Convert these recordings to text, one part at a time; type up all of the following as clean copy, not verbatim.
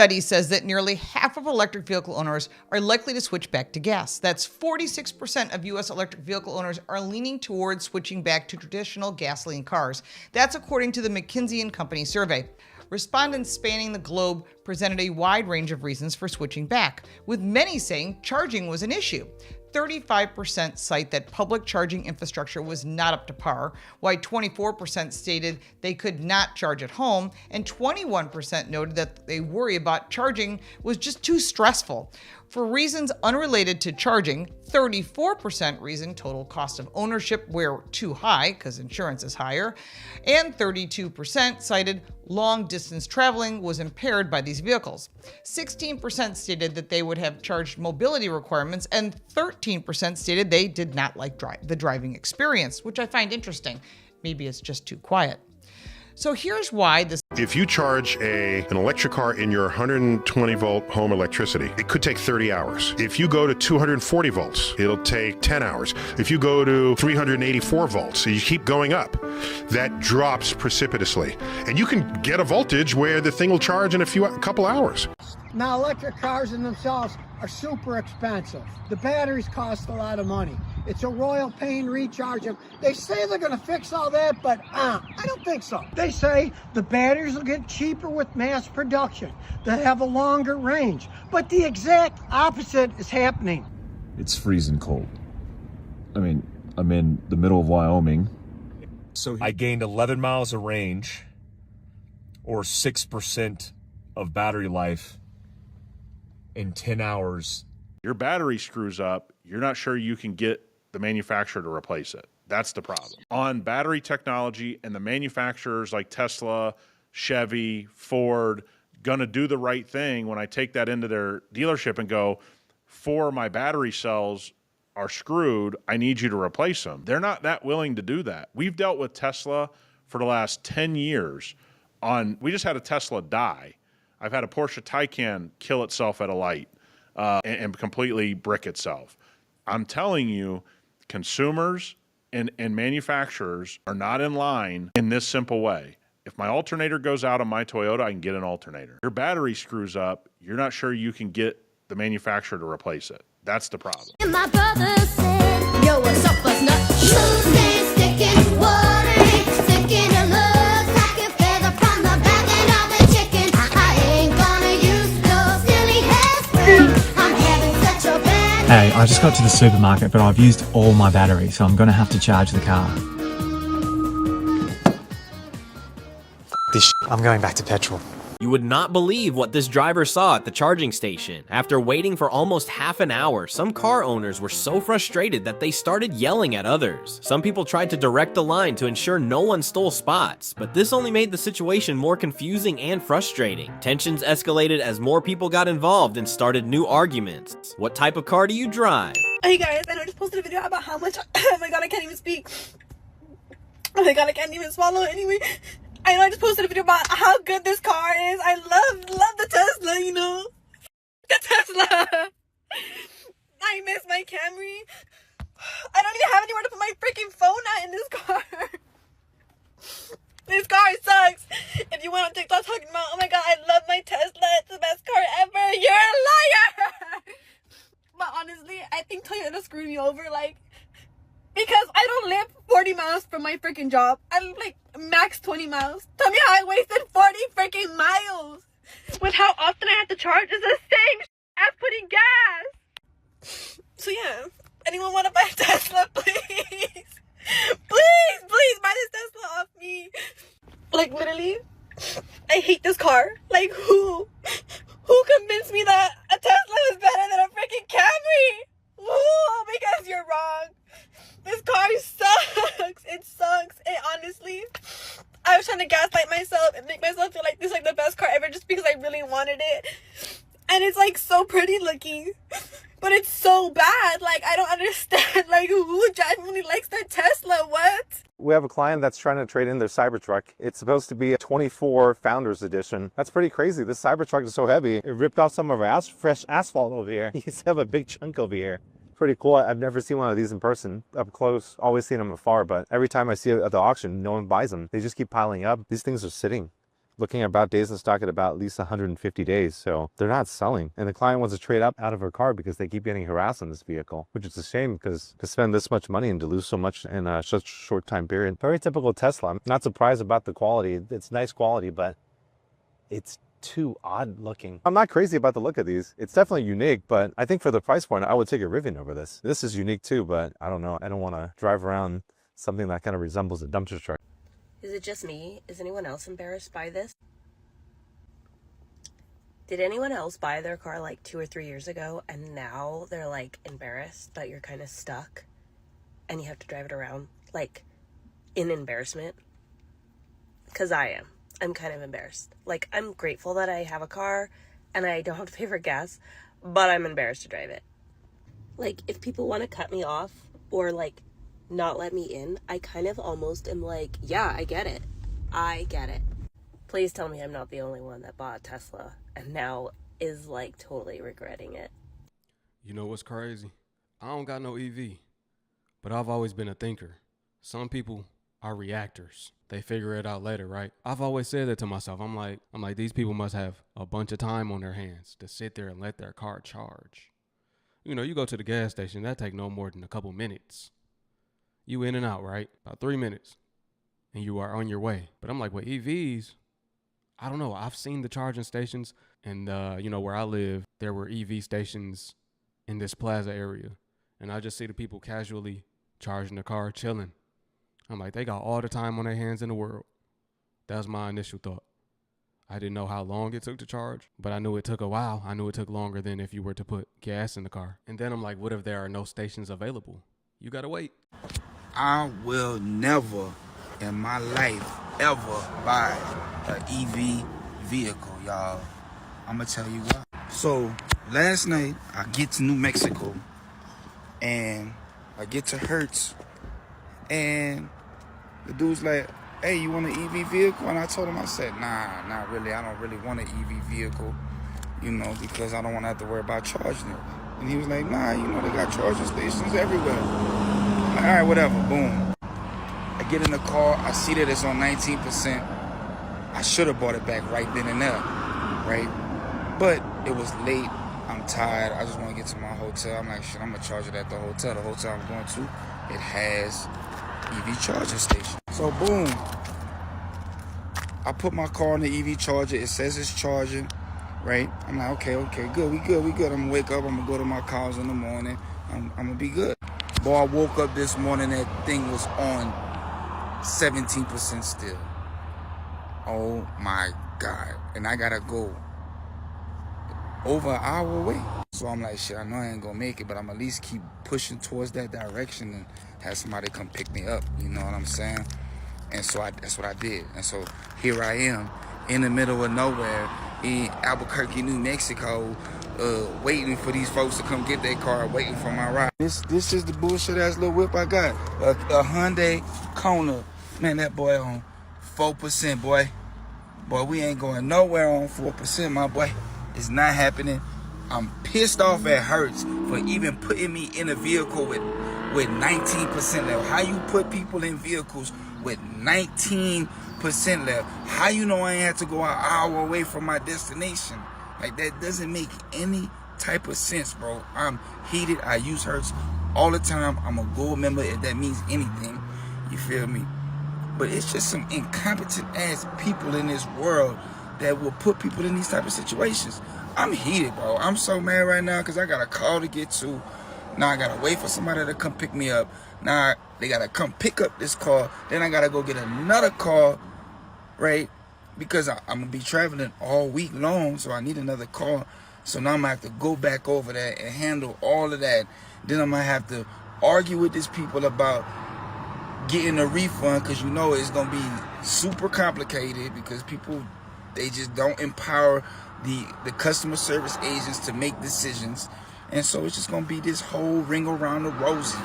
study says that nearly half of electric vehicle owners are likely to switch back to gas. That's 46% of U.S. electric vehicle owners are leaning towards switching back to traditional gasoline cars. That's according to the McKinsey & Company survey. Respondents spanning the globe presented a wide range of reasons for switching back, with many saying charging was an issue. 35% cite that public charging infrastructure was not up to par, while 24% stated they could not charge at home, and 21% noted that they worry about charging was just too stressful. For reasons unrelated to charging, 34% reason total cost of ownership were too high, because insurance is higher, and 32% cited long distance traveling was impaired by these vehicles. 16% stated that they would have charged mobility requirements, and 13% stated they did not like the driving experience, which I find interesting. Maybe it's just too quiet. So here's why this. If you charge an electric car in your 120 volt home electricity, it could take 30 hours. If you go to 240 volts, it'll take 10 hours. If you go to 384 volts, so you keep going up, that drops precipitously. And you can get a voltage where the thing will charge in a couple hours. Now, electric cars in themselves are super expensive. The batteries cost a lot of money. It's a royal pain recharge them. They say they're going to fix all that, but I don't think so. They say the batteries will get cheaper with mass production. They'll have a longer range. But the exact opposite is happening. It's freezing cold. I mean, I'm in the middle of Wyoming. So I gained 11 miles of range, or 6% of battery life in 10 hours. Your battery screws up, you're not sure you can get the manufacturer to replace it. That's the problem. On battery technology, and the manufacturers like Tesla, Chevy, Ford, gonna do the right thing when I take that into their dealership and go, four of my battery cells are screwed, I need you to replace them. They're not that willing to do that. We've dealt with Tesla for the last 10 years we just had a Tesla die. I've had a Porsche Taycan kill itself at a light and completely brick itself. I'm telling you, consumers and manufacturers are not in line in this simple way. If my alternator goes out on my Toyota, I can get an alternator. Your battery screws up, you're not sure you can get the manufacturer to replace it. That's the problem. And my brother said, yo, what's up, buzz nut? Shoes ain't sticking, water ain't sticking, it looks like a feather from the back end of the chicken. I ain't gonna use no silly hairspray. I'm having such a bad day. Hey, I just got to the supermarket, but I've used all my battery, so I'm gonna have to charge the car. I'm going back to petrol. You would not believe what this driver saw at the charging station. After waiting for almost half an hour, some car owners were so frustrated that they started yelling at others. Some people tried to direct the line to ensure no one stole spots, but this only made the situation more confusing and frustrating. Tensions escalated as more people got involved and started new arguments. What type of car do you drive? Hey guys, I just posted a video about how much, oh my god, I can't even speak. Oh my god, I can't even swallow anyway. I know I just posted a video about how good this car is. I love the Tesla, you know. The Tesla. I miss my Camry. I don't even have anywhere to put my freaking phone at in this car. This car sucks. If you went on TikTok talking about, oh my god, I love my Tesla, it's the best car ever, you're a liar. But honestly, I think Toyota screwed me over, like, because I don't live 40 miles from my freaking job. I live like max 20 miles. Tell me how I wasted 40 freaking miles. With how often I have to charge is the same as putting gas. So yeah, anyone want to buy a Tesla, please? Please buy this Tesla off me. Like literally, I hate this car. Like who convinced me that a Tesla is better than a freaking Camry? Who? Because you're wrong. This car sucks. It sucks. And honestly, I was trying to gaslight myself and make myself feel like this is like the best car ever just because I really wanted it. And it's like so pretty looking, but it's so bad. Like I don't understand. Like who genuinely likes their Tesla? What? We have a client that's trying to trade in their Cybertruck. It's supposed to be a 24 Founders Edition. That's pretty crazy. This Cybertruck is so heavy. It ripped off some of our fresh asphalt over here. You used to have a big chunk over here. Pretty cool. I've never seen one of these in person up close, always seen them afar, but every time I see it at the auction, no one buys them. They just keep piling up. These things are sitting looking at about days in stock at about at least 150 days. So they're not selling. And the client wants to trade up out of her car because they keep getting harassed in this vehicle, which is a shame because to spend this much money and to lose so much in such a short time period. Very typical Tesla. I'm not surprised about the quality. It's nice quality, but it's too odd looking. I'm not crazy about the look of these. It's definitely unique, but I think for the price point, I would take a Rivian over this. This is unique too, but I don't know. I don't want to drive around something that kind of resembles a dumpster truck. Is it just me? Is anyone else embarrassed by this? Did anyone else buy their car like 2 or 3 years ago and now they're like embarrassed that you're kind of stuck and you have to drive it around like in embarrassment? Because I am. I'm kind of embarrassed. Like, I'm grateful that I have a car and I don't have to pay for gas, but I'm embarrassed to drive it. Like, if people want to cut me off or like not let me in, I kind of almost am like, yeah, I get it. I get it. Please tell me I'm not the only one that bought a Tesla and now is like totally regretting it. You know what's crazy? I don't got no EV, but I've always been a thinker. Some people are reactors. They figure it out later, right? I've always said that to myself. I'm like, these people must have a bunch of time on their hands to sit there and let their car charge. You know, you go to the gas station, that take no more than a couple minutes. You in and out, right? About 3 minutes, and you are on your way. But I'm like, with EVs, I don't know. I've seen the charging stations, and you know, where I live, there were EV stations in this plaza area, and I just see the people casually charging the car, chilling. I'm like, they got all the time on their hands in the world. That was my initial thought. I didn't know how long it took to charge, but I knew it took a while. I knew it took longer than if you were to put gas in the car. And then I'm like, what if there are no stations available? You gotta wait. I will never in my life ever buy an EV vehicle, y'all. I'm gonna tell you why. So last night I get to New Mexico and I get to Hertz and the dude's like, hey, you want an EV vehicle? And I told him, I said, nah, not really. I don't really want an EV vehicle, you know, because I don't want to have to worry about charging it. And he was like, nah, you know, they got charging stations everywhere. I'm like, all right, whatever, boom. I get in the car, I see that it's on 19%. I should have bought it back right then and there, right? But it was late, I'm tired, I just want to get to my hotel. I'm like, shit, I'm going to charge it at the hotel. The hotel I'm going to, it has EV charging station. So boom, I put my car on the EV charger. It says it's charging, right? I'm like, okay, good, we good. I'm gonna wake up, I'm gonna go to my cars in the morning. I'm gonna be good. Boy, I woke up this morning, that thing was on 17% still. Oh my God. And I gotta go over an hour away. So I'm like, shit, I know I ain't gonna make it, but I'm at least keep pushing towards that direction and have somebody come pick me up, you know what I'm saying? And so that's what I did. And so here I am in the middle of nowhere in Albuquerque, New Mexico, waiting for these folks to come get their car, waiting for my ride. This is the bullshit ass little whip I got. A Hyundai Kona. Man, that boy on 4%, boy. Boy, we ain't going nowhere on 4%, my boy. It's not happening. I'm pissed off at Hertz for even putting me in a vehicle with 19% left. How you put people in vehicles with 19% left? How you know I ain't had to go an hour away from my destination? Like, that doesn't make any type of sense, bro. I'm heated. I use Hertz all the time. I'm a gold member if that means anything. You feel me? But it's just some incompetent ass people in this world that will put people in these type of situations. I'm heated, bro. I'm so mad right now because I got a call to get to. Now I gotta wait for somebody to come pick me up. Now they gotta come pick up this car. Then I gotta go get another car, right? Because I'm gonna be traveling all week long, so I need another car. So now I'm gonna have to go back over there and handle all of that. Then I'm gonna have to argue with these people about getting a refund, because you know it's gonna be super complicated because people, they just don't empower the customer service agents to make decisions. And so it's just going to be this whole ring around the rosy.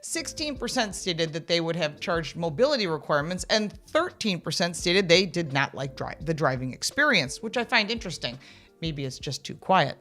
16% stated that they would have charged mobility requirements, and 13% stated they did not like the driving experience, which I find interesting. Maybe it's just too quiet.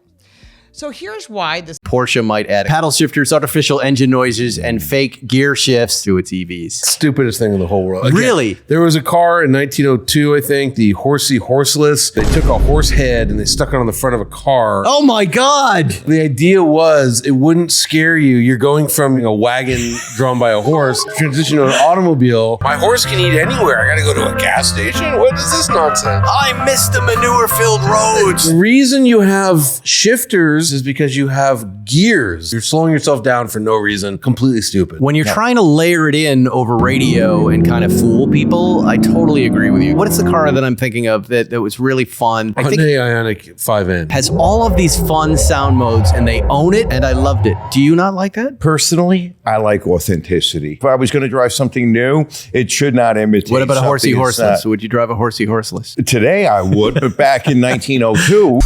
So here's why this Porsche might add paddle shifters, artificial engine noises, and fake gear shifts to its EVs. Stupidest thing in the whole world. Again, Really? There was a car in 1902, I think, the Horsey Horseless. They took a horse head and they stuck it on the front of a car. Oh my God. The idea was it wouldn't scare you. You're going from a wagon drawn by a horse, transition to an automobile. My horse can eat anywhere. I gotta go to a gas station? What is this nonsense? I miss the manure-filled roads. The reason you have shifters is because you have gears. You're slowing yourself down for no reason. Completely stupid. When you're trying to layer it in over radio and kind of fool people, I totally agree with you. What is the car that I'm thinking of that was really fun? I think Hyundai Ioniq 5N. has all of these fun sound modes and they own it, and I loved it. Do you not like that? Personally, I like authenticity. If I was going to drive something new, it should not imitate. What about a horsey something horseless? Would you drive a horsey horseless? Today I would, but back in 1902.